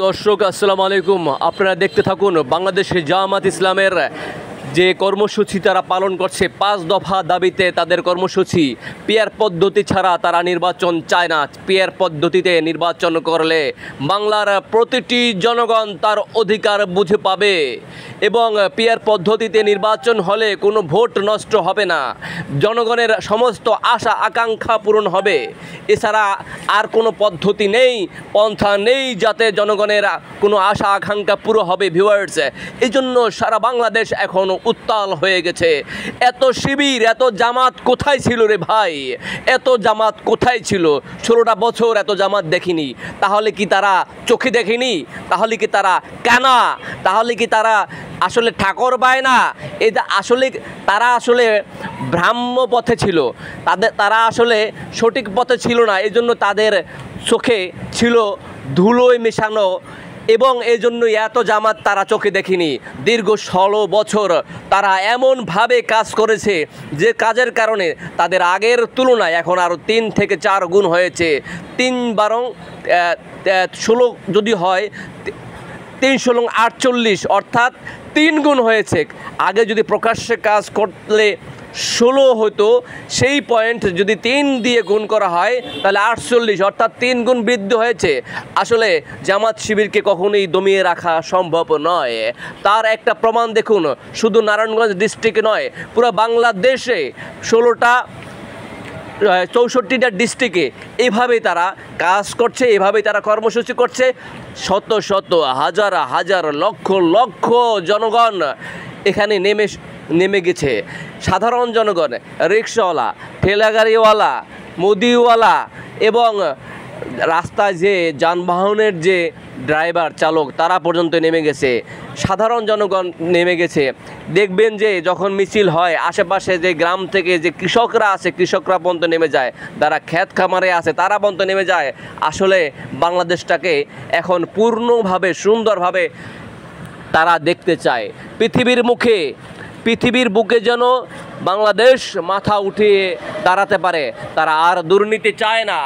দর্শক আসসালামু আলাইকুম। আপনারা দেখতে থাকুন বাংলাদেশের জামাত ইসলামের যে কর্মসূচি তারা পালন করছে, 5 দফা দাবিতে তাদের কর্মসূচি। পিয়ার পদ্ধতি ছাড়া তারা নির্বাচন চায় না। পিয়ার পদ্ধতিতে নির্বাচন করলে বাংলার প্রতিটি জনগণ তার অধিকার বুঝে পাবে এবং পিয়ার পদ্ধতিতে নির্বাচন হলে কোনো ভোট নষ্ট হবে না, জনগণের সমস্ত আশা আকাঙ্ক্ষা পূরণ হবে। এছাড়া আর কোনো পদ্ধতি নেই, পন্থা নেই যাতে জনগণের কোনো আশা আকাঙ্ক্ষা পুরো হবে। ভিউয়ার্স, এই জন্য সারা বাংলাদেশ এখন উত্তাল হয়ে গেছে। এত শিবির, এত জামাত কোথায় ছিল রে ভাই? এত জামাত কোথায় ছিল? 16টা বছর এত জামাত দেখিনি। তাহলে কি তারা চোখে দেখেনি? তাহলে কি তারা কানা? তাহলে কি তারা আসলে ঠাকুর পায় না? এটা আসলে তারা আসলে ভ্রাম্য পথে ছিল, তারা আসলে সঠিক পথে ছিল না। এই জন্য তাদের চোখে ছিল ধুলোয় মেশানো এবং এই জন্য এত জামাত তারা চোখে দেখেনি। দীর্ঘ 16 বছর তারা এমনভাবে কাজ করেছে যে কাজের কারণে তাদের আগের তুলনায় এখন আরও 3 থেকে 4 গুণ হয়েছে। 3 বারং 16 যদি হয়, 3 × 48 অর্থাৎ 3 গুণ হয়েছে। আগে যদি প্রকাশ্যে কাজ করলে 16 হতো, সেই পয়েন্ট যদি 3 দিয়ে গুণ করা হয় তাহলে 48, অর্থাৎ 3 গুণ বৃদ্ধি হয়েছে। আসলে জামাত শিবিরকে কখনোই দমিয়ে রাখা সম্ভব নয়। তার একটা প্রমাণ দেখুন, শুধু নারায়ণগঞ্জ ডিস্ট্রিক্টে নয়, পুরো বাংলাদেশে 64টা ডিস্ট্রিক্টে এইভাবেই তারা কাজ করছে, এভাবেই তারা কর্মসূচি করছে। শত শত হাজার হাজার লক্ষ লক্ষ জনগণ এখানে নেমে গেছে। সাধারণ জনগণ, রিক্সাওয়ালা, ঠেলাগাড়িওয়ালা, মুদিওয়ালা এবং রাস্তায় যে যানবাহনের যে ড্রাইভার চালক তারা পর্যন্ত নেমে গেছে। সাধারণ জনগণ নেমে গেছে। দেখবেন যে যখন মিছিল হয়, আশেপাশে যে গ্রাম থেকে যে কৃষকরা আছে, কৃষকরা পর্যন্ত নেমে যায়, যারা ক্ষেত খামারে আছে তারা পর্যন্ত নেমে যায়। আসলে বাংলাদেশটাকে এখন পূর্ণভাবে সুন্দরভাবে তারা দেখতে চায়। পৃথিবীর বুকে যেন বাংলাদেশ মাথা উঠিয়ে দাঁড়াতে পারে। তারা আর দুর্নীতি চায় না,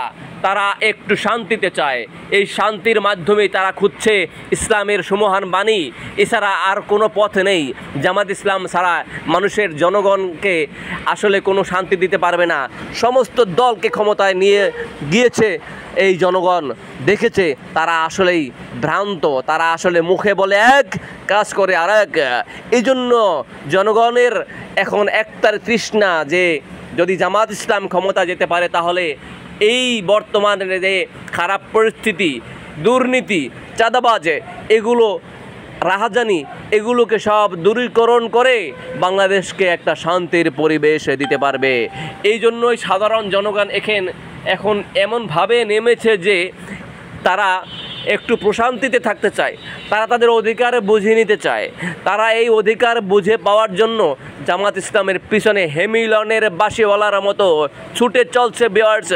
তারা একটু শান্তিতে চায়। এই শান্তির মাধ্যমেই তারা খুঁজছে ইসলামের সুমহান বাণী। এছাড়া আর কোনো পথ নেই। জামাত ইসলাম ছাড়া মানুষের জনগণকে আসলে কোনো শান্তি দিতে পারবে না। সমস্ত দলকে ক্ষমতায় নিয়ে গিয়েছে এই জনগণ দেখেছে তারা আসলেই ভ্রান্ত। তারা আসলে মুখে বলে এক, কাজ করে আর এক। এই জন্য জনগণের এখন একটার তৃষ্ণা যে যদি জামাত ইসলাম ক্ষমতা যেতে পারে তাহলে এই বর্তমানে যে খারাপ পরিস্থিতি, দুর্নীতি, চাঁদাবাজ, এগুলো রাহাজানি, এগুলোকে সব দূরীকরণ করে বাংলাদেশকে একটা শান্তির পরিবেশ দিতে পারবে। এই জন্যই সাধারণ জনগণ এখন এমনভাবে নেমেছে যে তারা একটু প্রশান্তিতে থাকতে চায়, তারা তাদের অধিকার বুঝে নিতে চায়। তারা এই অধিকার বুঝে পাওয়ার জন্য জামাত ইসলামের পিছনে হেমিলনের বাঁশিওয়ালার মতো ছুটে চলছে। ভিউয়ার্স,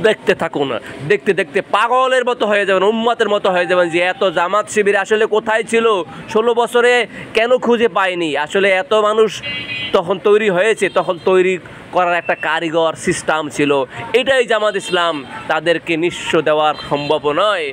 দেখতে থাকুন। দেখতে দেখতে পাগলের মতো হয়ে যাবেন, উম্মতের মতো হয়ে যাবেন যে এত জামাত শিবির আসলে কোথায় ছিল, 16 বছরে কেন খুঁজে পায়নি। আসলে এত মানুষ তখন তৈরি হয়েছে, তখন তৈরি করার একটা কারিগর সিস্টেম ছিল। এটাই জামাত ইসলাম, তাদেরকে নিঃস্ব দেওয়ার সম্ভব নয়।